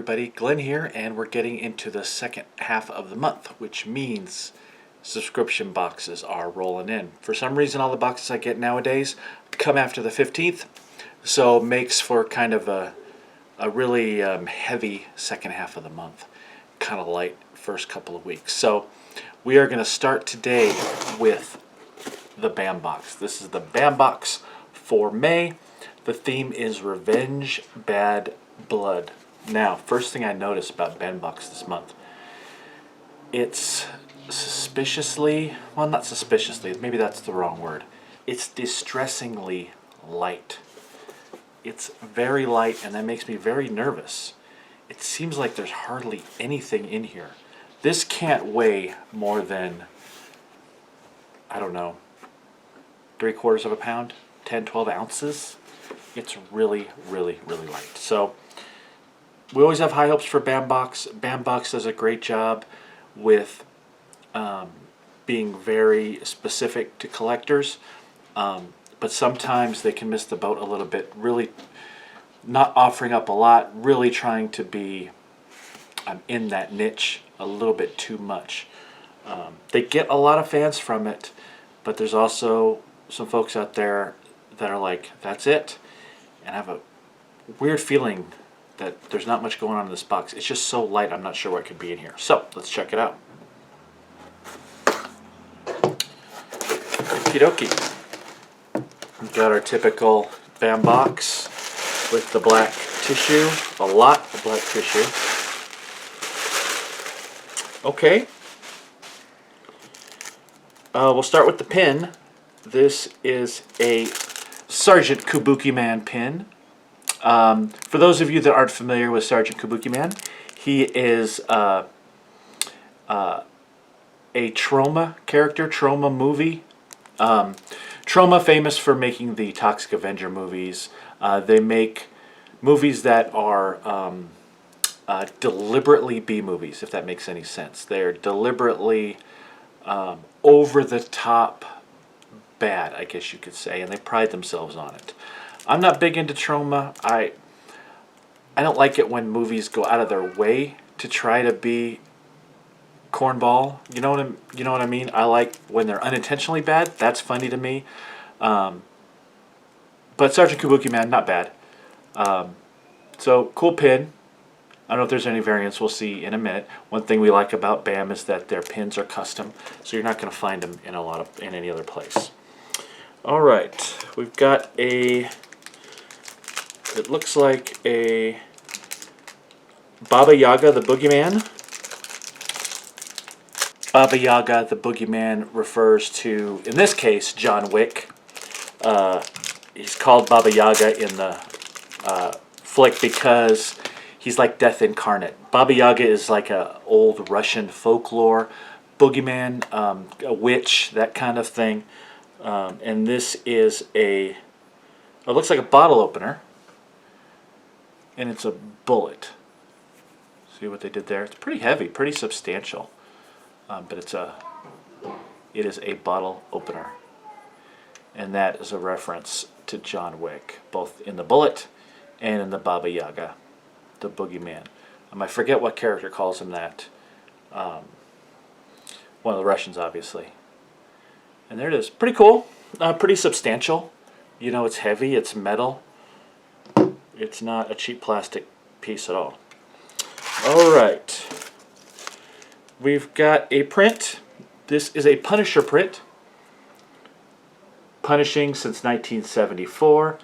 everybody, Glenn here, and we're getting into the second half of the month, which means subscription boxes are rolling in. For some reason, all the boxes I get nowadays come after the 15th, so it makes for kind of a really heavy second half of the month, kind of light first couple of weeks. So we are going to start today with the BAM box. This is the BAM box for May. The theme is Revenge Bad Blood. Now, first thing I noticed about BAM box this month, it's suspiciously, well, not suspiciously, maybe that's the wrong word. It's distressingly light. It's very light, and that makes me very nervous. It seems like there's hardly anything in here. This can't weigh more than, I don't know, 3/4 of a pound, 10, 12 ounces. It's really, really, really light. So we always have high hopes for BAM box. BAM box does a great job with being very specific to collectors, but sometimes they can miss the boat a little bit, really not offering up a lot, really trying to be in that niche a little bit too much. They get a lot of fans from it, but there's also some folks out there that are like, that's it, and I have a weird feeling that there's not much going on in this box. It's just so light, I'm not sure what could be in here. So let's check it out. Okie dokie. We've got our typical BAM box with the black tissue, a lot of black tissue. Okay. We'll start with the pin. This is a Sgt Kabuki Man pin. For those of you that aren't familiar with Sgt Kabuki Man, he is a Troma character, Troma movie. Troma famous for making the Toxic Avenger movies. They make movies that are deliberately B movies, if that makes any sense. They're deliberately over the top bad, I guess you could say, and they pride themselves on it. I'm not big into Troma. I don't like it when movies go out of their way to try to be cornball. You know what I mean? I like when they're unintentionally bad. That's funny to me. But Sgt Kabuki Man, not bad. So cool pin. I don't know if there's any variants. We'll see in a minute. One thing we like about BAM is that their pins are custom, so you're not going to find them in any other place. All right, we've got it looks like a Baba Yaga the Boogeyman. Baba Yaga the Boogeyman refers to, in this case, John Wick. He's called Baba Yaga in the flick because he's like death incarnate. Baba Yaga is like a old Russian folklore boogeyman, a witch, that kind of thing. And this is it looks like a bottle opener, and it's a bullet. See what they did there? It's pretty heavy, pretty substantial, but it is a bottle opener, and that is a reference to John Wick, both in the bullet and in the Baba Yaga, the boogeyman. I forget what character calls him that. One of the Russians, obviously. And there it is. Pretty cool. Pretty substantial. You know, it's heavy. It's metal. It's not a cheap plastic piece at all. All right. We've got a print. This is a Punisher print. Punishing since 1974.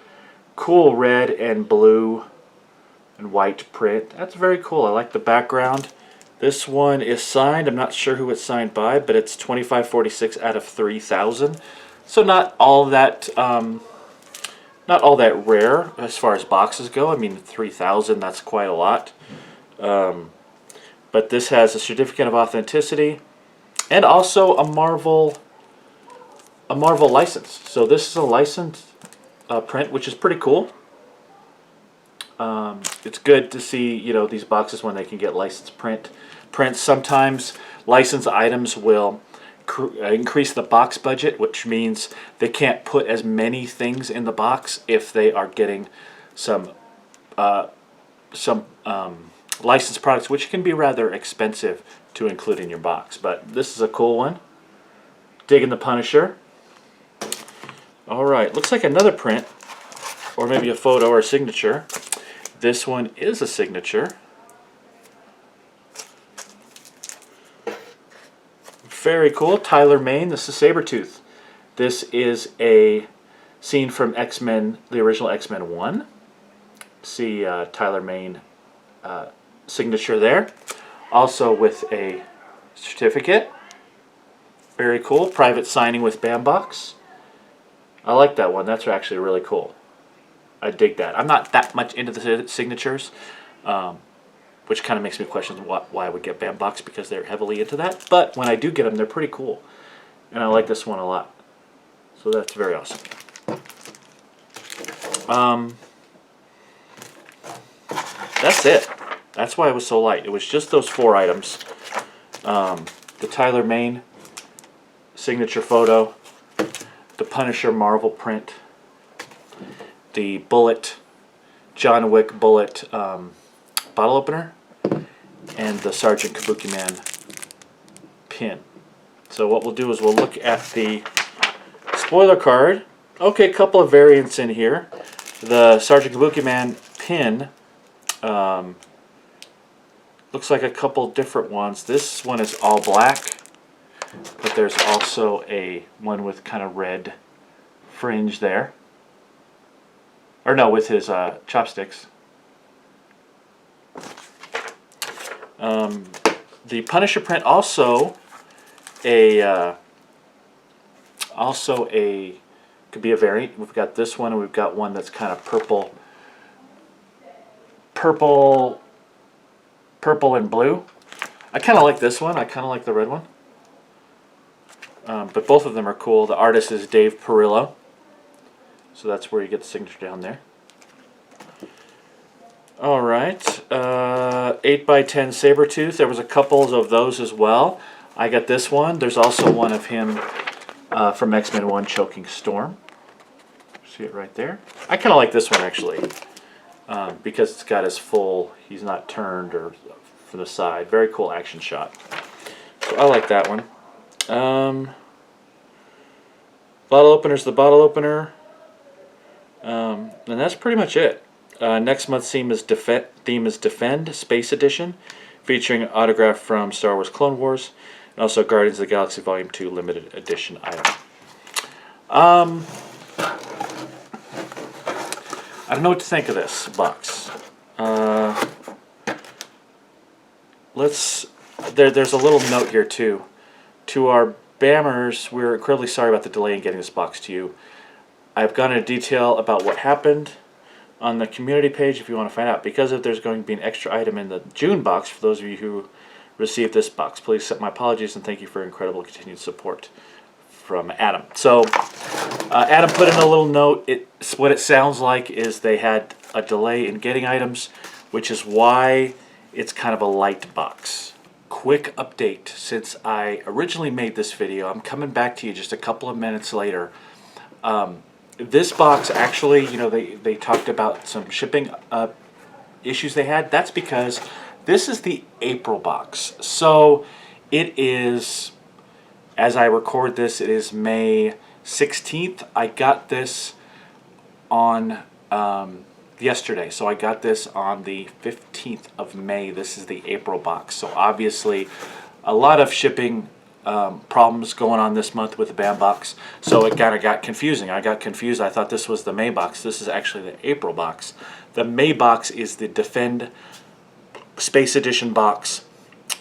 Cool red and blue and white print. That's very cool. I like the background. This one is signed. I'm not sure who it's signed by, but it's 2546 out of 3,000. So not all that rare as far as boxes go. I mean, 3,000, that's quite a lot. But this has a certificate of authenticity and also a Marvel license. So this is a licensed print, which is pretty cool. It's good to see, these boxes when they can get licensed prints. Sometimes licensed items will increase the box budget, which means they can't put as many things in the box if they are getting some licensed products, which can be rather expensive to include in your box. But this is a cool one. Digging the Punisher. Alright, looks like another print, or maybe a photo or a signature. This one is a signature. Very cool. Tyler Mane. This is Sabretooth. This is a scene from X-Men, the original X-Men 1. See Tyler Mane signature there. Also with a certificate. Very cool. Private signing with Bambox. I like that one. That's actually really cool. I dig that. I'm not that much into the signatures, which kind of makes me question why I would get Bambox, because they're heavily into that. But when I do get them, they're pretty cool. And I like this one a lot. So that's very awesome. That's it. That's why it was so light. It was just those 4 items. The Tyler Mane signature photo, the Punisher Marvel print, the Bullet, John Wick Bullet bottle opener, and the Sgt Looka Man pin. So what we'll do is we'll look at the spoiler card. Okay, a couple of variants in here. The Sgt Looka Man pin looks like a couple different ones. This one is all black, but there's also a one with kind of red fringe there. Or no, with his chopsticks. The Punisher print also could be a variant. We've got this one, and we've got one that's kind of purple and blue. I kind of like this one. I kind of like the red one. But both of them are cool. The artist is Dave Perillo. So that's where you get the signature down there. Alright. 8x10 Sabretooth. There was a couple of those as well. I got this one. There's also one of him from X-Men 1 choking Storm. See it right there. I kind of like this one actually. Because it's got his full, he's not turned or from the side. Very cool action shot. So I like that one. Bottle opener's the bottle opener. And that's pretty much it. Next month's theme is Defend Space Edition, featuring an autograph from Star Wars Clone Wars, and also Guardians of the Galaxy Volume 2 limited edition item. I don't know what to think of this box. There's a little note here too. To our Bammers, we're incredibly sorry about the delay in getting this box to you. I've gone into detail about what happened on the community page if you want to find out. Because if there's going to be an extra item in the June box for those of you who received this box, please accept my apologies and thank you for incredible continued support from Adam. So Adam put in a little note. What it sounds like is they had a delay in getting items, which is why it's kind of a light box. Quick update. Since I originally made this video, I'm coming back to you just a couple of minutes later. This box actually, you know, they talked about some shipping issues they had. That's because this is the April box. So it is, as I record this, it is May 16th. I got this on yesterday. So I got this on the 15th of May. This is the April box. So obviously a lot of shipping problems going on this month with the Bambox. So it kind of got confusing. I got confused. I thought this was the May box. This is actually the April box. The May box is the Defend Space Edition box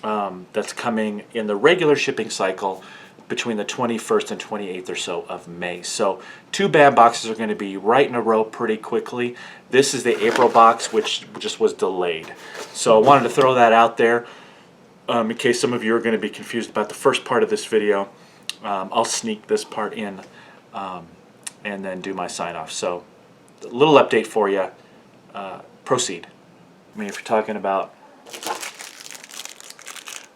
that's coming in the regular shipping cycle between the 21st and 28th or so of May. So 2 Bamboxes are going to be right in a row pretty quickly. This is the April box, which just was delayed. So I wanted to throw that out there in case some of you are going to be confused about the first part of this video. I'll sneak this part in and then do my sign off. So a little update for you. Proceed. I mean, if you're talking about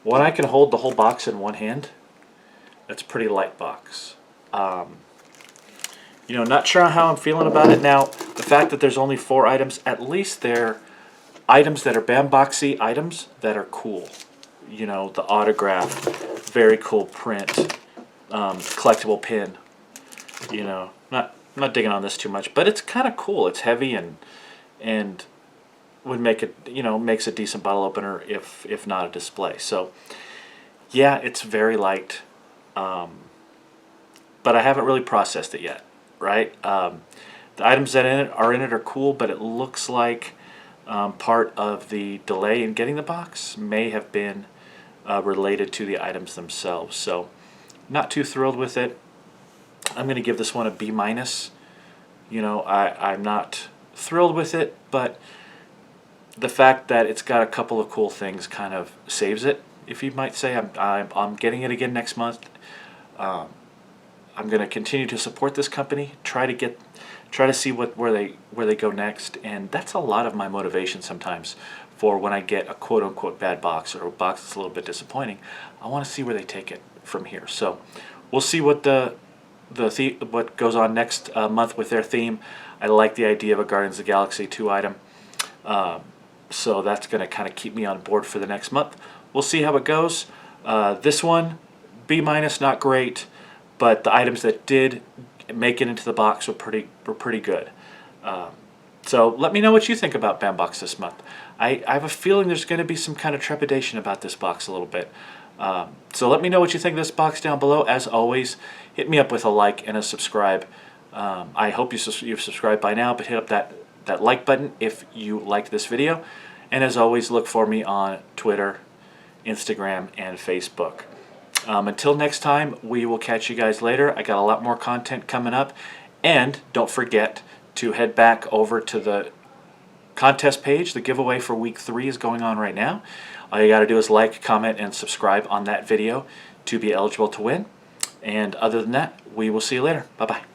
when I can hold the whole box in one hand, that's a pretty light box. You know, not sure how I'm feeling about it now. The fact that there's only 4 items, at least they're items that are Bamboxy items that are cool. You know, the autograph, very cool print, collectible pin. You know, not digging on this too much, but it's kind of cool. It's heavy and would make it, you know, makes a decent bottle opener if not a display. So yeah, it's very light, but I haven't really processed it yet. Right, the items that are in it are cool, but it looks like part of the delay in getting the box may have been related to the items themselves. So not too thrilled with it. I'm going to give this one a B minus. You know, I'm not thrilled with it, but the fact that it's got a couple of cool things kind of saves it, if you might say. I'm getting it again next month. I'm going to continue to support this company, try to see where they go next, and that's a lot of my motivation sometimes for when I get a quote unquote bad box or a box that's a little bit disappointing. I want to see where they take it from here. So we'll see what what goes on next month with their theme. I like the idea of a Guardians of the Galaxy 2 item, so that's going to kind of keep me on board for the next month. We'll see how it goes. This one, B minus, not great, but the items that did make it into the box were pretty good. So let me know what you think about Bambox this month. I have a feeling there's going to be some kind of trepidation about this box a little bit. So let me know what you think of this box down below. As always, hit me up with a like and a subscribe. I hope you've subscribed by now, but hit up that like button if you liked this video. And as always, look for me on Twitter, Instagram, and Facebook. Until next time, we will catch you guys later. I got a lot more content coming up. And don't forget to head back over to the contest page. The giveaway for week 3 is going on right now. All you got to do is like, comment, and subscribe on that video to be eligible to win. And other than that, we will see you later. Bye-bye.